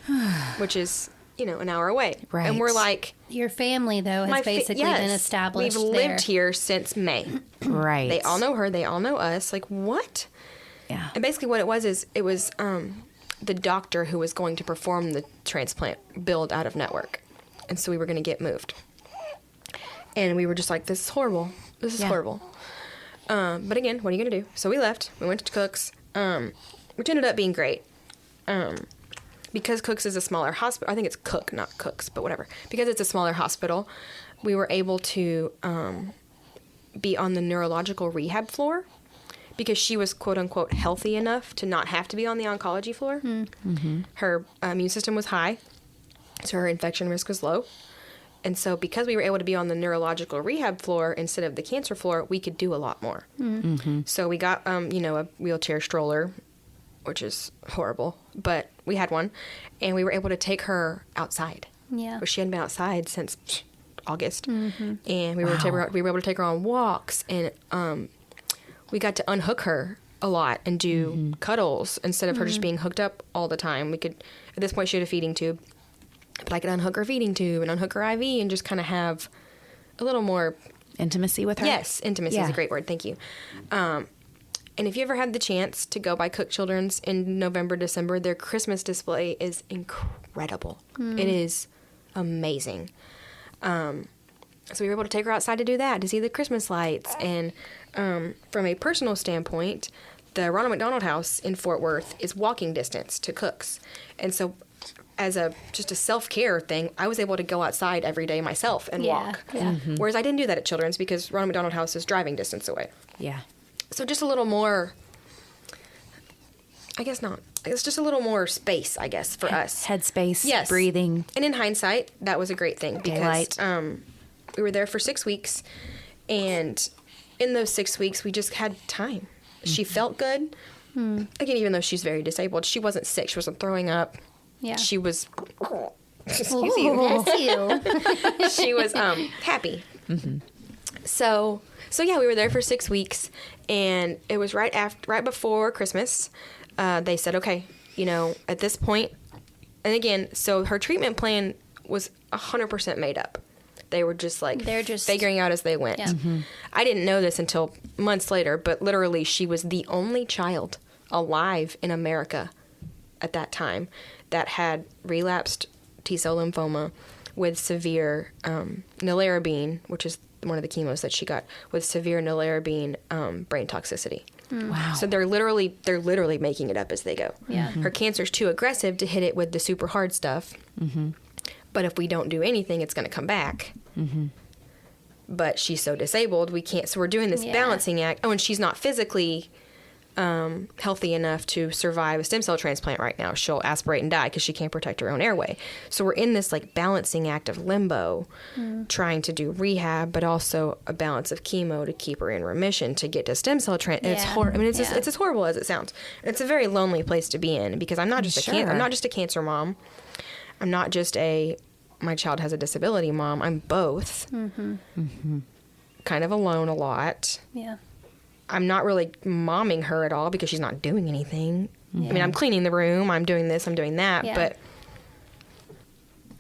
which is, you know, an hour away. Right. And we're like... Your family, though, has basically been established We've there. lived here since May. Right. They all know her. They all know us. Like, what? Yeah. And basically what it was is it was the doctor who was going to perform the transplant billed out of network. And so we were going to get moved. And we were just like, this is horrible. This is horrible. But again, what are you going to do? So we left. We went to Cook's, which ended up being great. Because Cook's is a smaller hospital. I think it's Cook, not Cook's, but whatever. Because it's a smaller hospital, we were able to be on the neurological rehab floor because she was, quote unquote, healthy enough to not have to be on the oncology floor. Her immune system was high, so her infection risk was low. And so because we were able to be on the neurological rehab floor instead of the cancer floor, we could do a lot more. So we got, a wheelchair stroller, which is horrible, but we had one, and we were able to take her outside. Yeah. She hadn't been outside since August, and we were able to take her on walks, and we got to unhook her a lot and do cuddles instead of her just being hooked up all the time. We could, at this point, she had a feeding tube, but I could unhook her feeding tube and unhook her IV and just kind of have a little more intimacy with her. Yes, intimacy is a great word. Thank you. And if you ever had the chance to go by Cook Children's in November, December, their Christmas display is incredible. It is amazing. So we were able to take her outside to do that, to see the Christmas lights. And from a personal standpoint, the Ronald McDonald House in Fort Worth is walking distance to Cook's. And so as just a self-care thing, I was able to go outside every day myself and walk. Yeah. Whereas I didn't do that at Children's because Ronald McDonald House is driving distance away. Yeah. So just a little more, I guess not. It's just a little more space, I guess, for us. Headspace, Yes. breathing. And in hindsight, that was a great thing because Daylight. we were there for 6 weeks. And in those 6 weeks, we just had time. She felt good. Again, even though she's very disabled, she wasn't sick. She wasn't throwing up. Yeah. She was, Excuse you. she was happy. So yeah, we were there for 6 weeks, and it was right before Christmas. They said, okay, at this point, and again, so her treatment plan was 100% made up. They were just They're just figuring out as they went. Yeah. I didn't know this until months later, but literally she was the only child alive in America at that time that had relapsed T-cell lymphoma with severe nelarabine, which is one of the chemos that she got, with severe nelarabine brain toxicity. Wow. So they're literally making it up as they go. Yeah. Her cancer's too aggressive to hit it with the super hard stuff. But if we don't do anything, it's going to come back. But she's so disabled, we can't. So we're doing this balancing act. Oh, and she's not physically healthy enough to survive a stem cell transplant right now. She'll aspirate and die because she can't protect her own airway. So we're in this balancing act of limbo, trying to do rehab, but also a balance of chemo to keep her in remission to get to stem cell transplant. It's horrible. I mean, it's as horrible as it sounds. It's a very lonely place to be in because I'm not just I'm not just a cancer mom. I'm not just my child has a disability mom. I'm both. Kind of alone a lot. Yeah. I'm not really momming her at all because she's not doing anything. I mean, I'm cleaning the room, I'm doing this, I'm doing that, but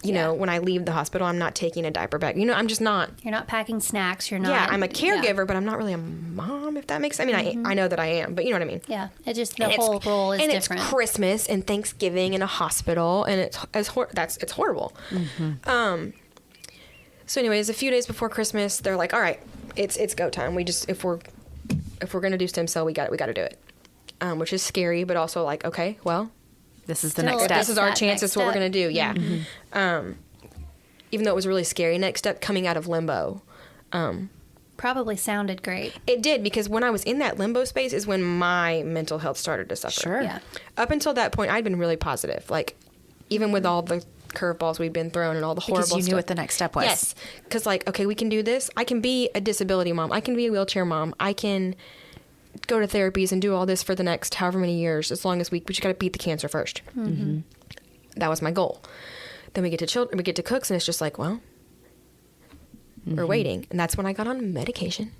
you know, when I leave the hospital, I'm not taking a diaper back. I'm just not. You're not packing snacks. You're not. Yeah, I'm a caregiver, but I'm not really a mom, if that makes sense. I mean, I know that I am, but you know what I mean. Yeah, it just, the whole role is different. And it's Christmas and Thanksgiving in a hospital, and it's horrible. So anyways, a few days before Christmas, they're like, all right, it's go time. If we're going to do stem cell, we got to do it. Which is scary, but also like, okay, well, this is the next step. This is our chance. This is what we're going to do. Yeah. Even though it was really scary, next step coming out of limbo. Probably sounded great. It did, because when I was in that limbo space is when my mental health started to suffer. Sure. Yeah. Up until that point, I'd been really positive. Like, even with all the curveballs we'd been thrown and all the horrible stuff. Because you knew what the next step was. Yes. Because, okay, we can do this. I can be a disability mom. I can be a wheelchair mom. I can go to therapies and do all this for the next however many years, as long as we just got to beat the cancer first. That was my goal. Then we get to children, we get to cooks, and it's just like, well, we're waiting. And that's when I got on medication.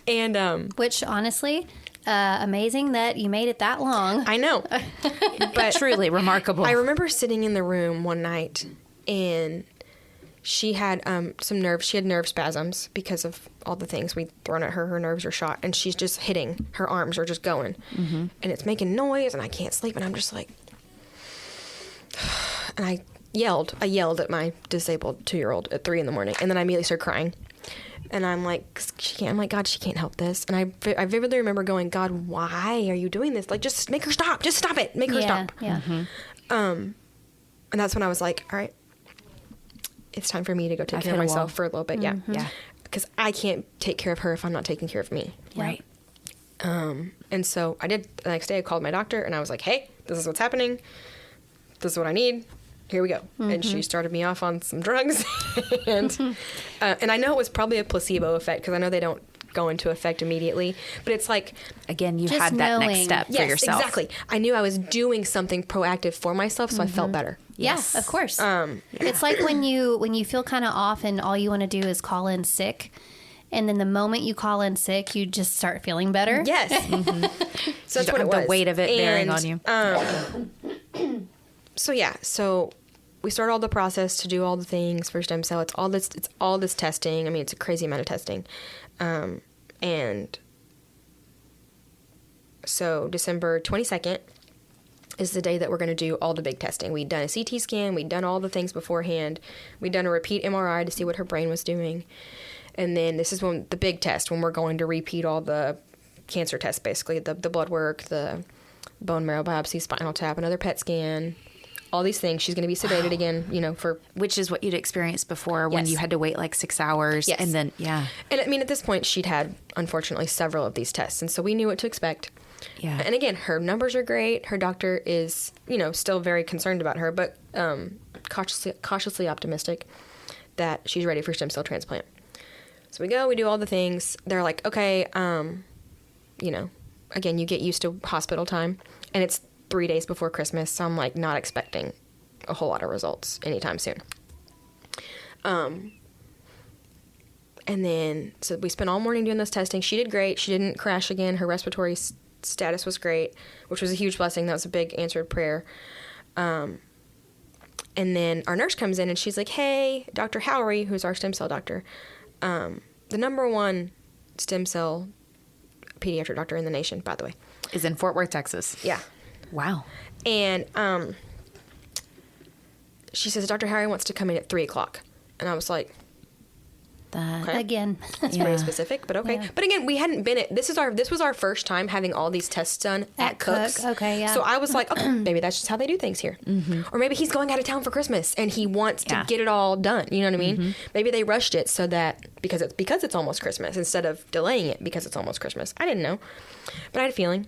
And which, honestly, amazing that you made it that long. I know. But truly remarkable. I remember sitting in the room one night, and she had she had nerve spasms because of all the things we'd thrown at her. Her nerves are shot, and she's just hitting. Her arms are just going. And it's making noise, and I can't sleep, and I'm just like... And I yelled at my disabled 2-year-old at 3 a.m, and then I immediately started crying. And I'm like, God, she can't help this. And I vividly remember going, God, why are you doing this? Like, just make her stop. Just stop it. Make her stop. Yeah. And that's when I was like, all right, it's time for me to go take care of myself for a little bit. Yeah. Because I can't take care of her if I'm not taking care of me. Right. And so I did. The next day I called my doctor, and I was like, hey, this is what's happening. This is what I need. Here we go. And she started me off on some drugs. And I know it was probably a placebo effect, because I know they don't go into effect immediately. But it's like... Again, you just had that next knowing. step for Yes, yourself. exactly. I knew I was doing something proactive for myself, so I felt better. Yes, of course. It's like when you feel kind of off and all you want to do is call in sick. And then the moment you call in sick, you just start feeling better. Yes. So that's what it was. The weight of it bearing on you. So we start all the process to do all the things for stem cell. It's all this testing. I mean, it's a crazy amount of testing. And so December 22nd is the day that we're going to do all the big testing. We'd done a CT scan. We'd done all the things beforehand. We'd done a repeat MRI to see what her brain was doing. And then this is when the big test, when we're going to repeat all the cancer tests, basically, the blood work, the bone marrow biopsy, spinal tap, another PET scan, all these things. She's going to be sedated again, you know, for... Which is what you'd experienced before when Yes. you had to wait like 6 hours. Yes. And then, yeah. And I mean, at this point, she'd had, unfortunately, several of these tests. And so we knew what to expect. Yeah. And again, her numbers are great. Her doctor is, you know, still very concerned about her, but cautiously optimistic that she's ready for stem cell transplant. So we go, we do all the things. They're like, okay, you know, again, you get used to hospital time. And it's 3 days before Christmas, so I'm like not expecting a whole lot of results anytime soon. And then, so we spent all morning doing this testing. She did great. She didn't crash again. Her respiratory status was great, which was a huge blessing. That was a big answered prayer. And then our nurse comes in and she's like, hey, Dr. Howery, who's our stem cell doctor, the #1 stem cell pediatric doctor in the nation, by the way. Is in Fort Worth, Texas. Yeah. Wow. And she says, Dr. Howery wants to come in at 3 o'clock. And I was like, okay. Again. That's pretty specific, but okay. Yeah. But again, we hadn't been this was our first time having all these tests done at Cook's. Cook. Okay, yeah. So I was like, oh, maybe that's just how they do things here. Mm-hmm. Or maybe he's going out of town for Christmas and he wants to get it all done. You know what I mean? Mm-hmm. Maybe they rushed it so that because it's almost Christmas instead of delaying it because it's almost Christmas. I didn't know, but I had a feeling.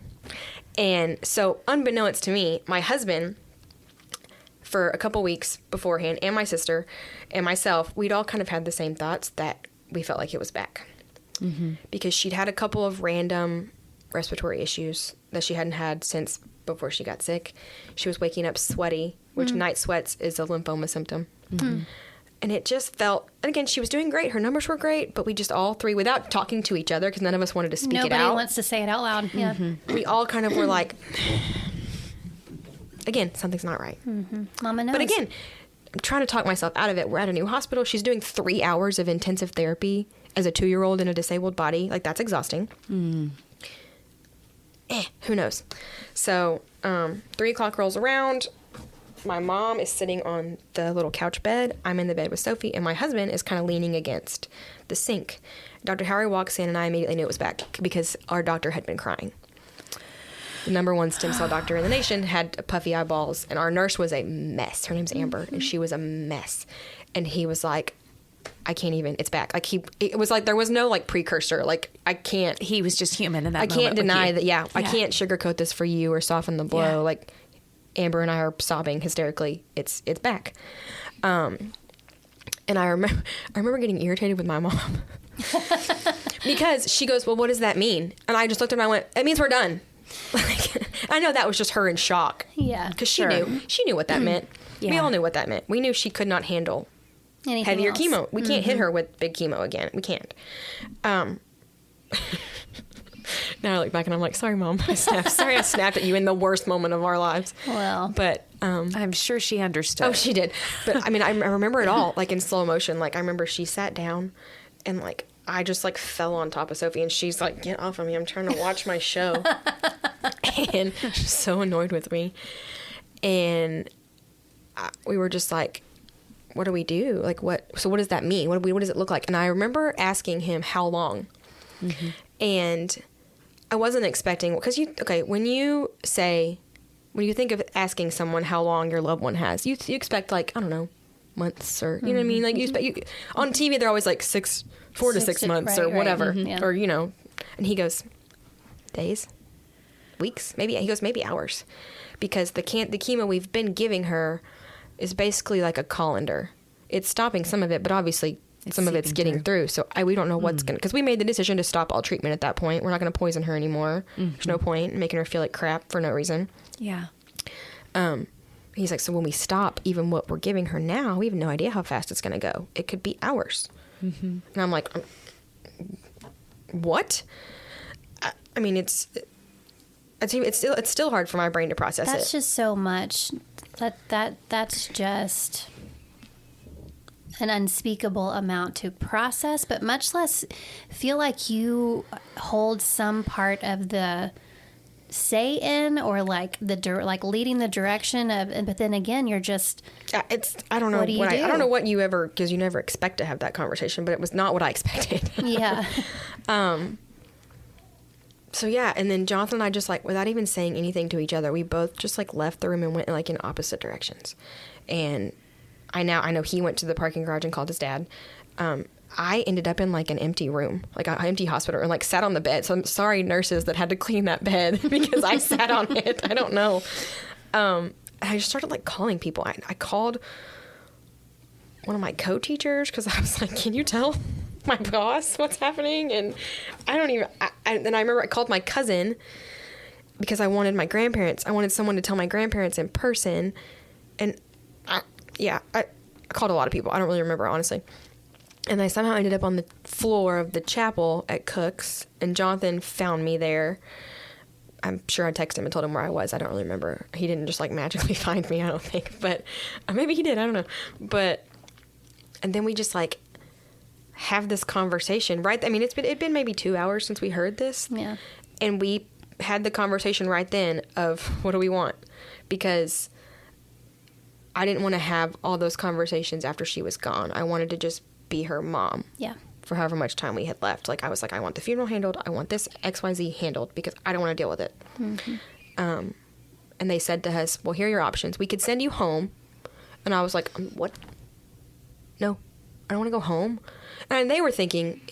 And so unbeknownst to me, my husband, for a couple weeks beforehand, and my sister and myself, we'd all kind of had the same thoughts that we felt like it was back. Mm-hmm. Because she'd had a couple of random respiratory issues that she hadn't had since before she got sick. She was waking up sweaty, which night sweats is a lymphoma symptom. Mm-hmm. And it just felt, and again, she was doing great. Her numbers were great, but we just all three, without talking to each other, because none of us wanted to speak it out. Nobody wants to say it out loud. Yeah. Mm-hmm. We all kind of were like, again, something's not right. Mm-hmm. Mama knows. But again, I'm trying to talk myself out of it. We're at a new hospital. She's doing 3 hours of intensive therapy as a 2-year-old in a disabled body. Like, that's exhausting. Who knows? So 3 o'clock rolls around. My mom is sitting on the little couch bed. I'm in the bed with Sophie, and my husband is kind of leaning against the sink. Dr. Howery walks in, and I immediately knew it was back because our doctor had been crying. The #1 stem cell doctor in the nation had puffy eyeballs, and our nurse was a mess. Her name's Amber, and she was a mess. And he was like, I can't even, it's back. Like it was like, there was no like precursor. Like I can't. He was just human in that moment. I can't deny that. Yeah. I can't sugarcoat this for you or soften the blow. Yeah. Like Amber and I are sobbing hysterically. It's back. And I remember getting irritated with my mom because she goes, well, what does that mean? And I just looked at her and I went, it means we're done. Like, I know that was just her in shock. Yeah. Because she knew what that meant. We Yeah. all knew what that meant. We knew she could not handle Anything heavier else. chemo. We can't hit her with big chemo again. We can't. Now I look back and I'm like, sorry, Mom. I snapped at you in the worst moment of our lives. Well. But I'm sure she understood. oh, she did. But I mean, I remember it all, like in slow motion. Like I remember she sat down and like I just like fell on top of Sophie and she's like, get off of me. I'm trying to watch my show. And she's so annoyed with me. And we were just like, what do we do? Like so what does that mean? What does it look like? And I remember asking him how long. Mm-hmm. And I wasn't expecting, because when you think of asking someone how long your loved one has, you expect like, I don't know, months or, you know what I mean? Like on TV, they're always like 4 to 6 months or whatever, or, you know, and he goes, days, weeks, maybe. He goes, maybe hours, because the chemo we've been giving her is basically like a colander. It's stopping some of it, but obviously some of it's getting through. So we don't know what's going to, because we made the decision to stop all treatment at that point. We're not going to poison her anymore. Mm-hmm. There's no point in making her feel like crap for no reason. Yeah. He's like, so when we stop even what we're giving her now, we have no idea how fast it's going to go. It could be hours. Mm-hmm. And I'm like, what? I mean, it's still hard for my brain to process it. That's just so much. That's just an unspeakable amount to process, but much less feel like you hold some part of the say in, or like leading the direction of, but then again, you're just, I don't know what do you do? I don't know what you ever, because you never expect to have that conversation, but it was not what I expected. yeah. So yeah, and then Jonathan and I just like, without even saying anything to each other, we both just like left the room and went like in opposite directions. And I know he went to the parking garage and called his dad. I ended up in like an empty room, like an empty hospital, and like sat on the bed. So I'm sorry, nurses that had to clean that bed because I sat on it. I don't know. And I just started like calling people. I called one of my co-teachers because I was like, can you tell my boss what's happening? And I don't even, then I remember I called my cousin because I wanted my grandparents. I wanted someone to tell my grandparents in person. And I called a lot of people. I don't really remember, honestly. And I somehow ended up on the floor of the chapel at Cook's, and Jonathan found me there. I'm sure I texted him and told him where I was. I don't really remember. He didn't just like magically find me, I don't think. But maybe he did. I don't know. And then we just like have this conversation, right? I mean, it'd been maybe 2 hours since we heard this. Yeah. And we had the conversation right then of what do we want? Because I didn't want to have all those conversations after she was gone. I wanted to just be her mom. Yeah. For however much time we had left. Like, I was like, I want the funeral handled. I want this XYZ handled because I don't want to deal with it. Mm-hmm. And they said to us, well, here are your options. We could send you home. And I was like, what? No, I don't want to go home. And they were thinking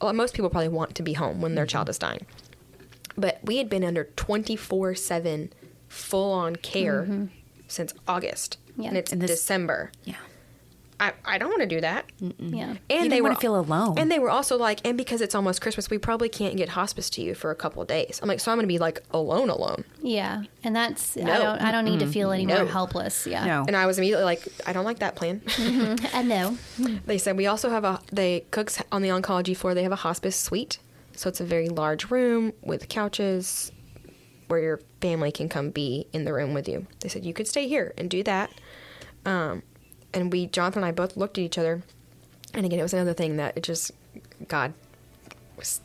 most people probably want to be home when their child is dying. But we had been under 24/7 full-on care since August. Yeah. And it's December. Yeah. I don't want to do that. Yeah. And they want to feel alone. And they were also like, and because it's almost Christmas, we probably can't get hospice to you for a couple of days. I'm like, so I'm going to be like alone. Yeah. And that's, No. I don't need to feel any more helpless. Yeah. No. And I was immediately like, I don't like that plan. And no. They said, we also have Cooks on the oncology floor, they have a hospice suite. So it's a very large room with couches where your family can come be in the room with you. They said, you could stay here and do that. And Jonathan and I both looked at each other. And again, it was another thing that God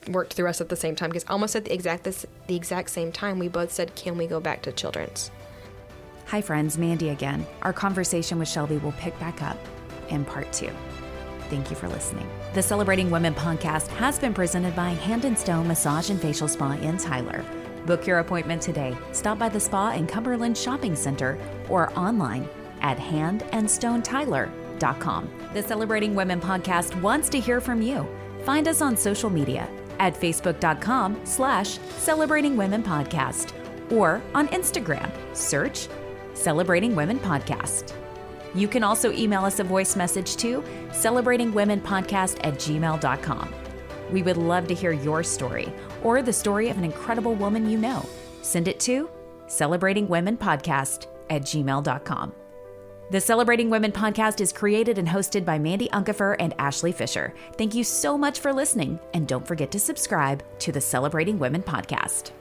worked through us at the same time. Because almost at the exact same time, we both said, can we go back to Children's? Hi friends, Mandee again. Our conversation with Shelby will pick back up in part 2. Thank you for listening. The Celebrating Women podcast has been presented by Hand and Stone Massage and Facial Spa in Tyler. Book your appointment today. Stop by the spa in Cumberland Shopping Center or online at handandstonetyler.com. The Celebrating Women podcast wants to hear from you. Find us on social media at facebook.com/Celebrating Women Podcast or on Instagram. Search Celebrating Women Podcast. You can also email us a voice message to celebratingwomenpodcast@gmail.com. We would love to hear your story or the story of an incredible woman you know. Send it to celebratingwomenpodcast@gmail.com. The Celebrating Women podcast is created and hosted by Mandee Montana and Ashley Fisher. Thank you so much for listening, and don't forget to subscribe to the Celebrating Women podcast.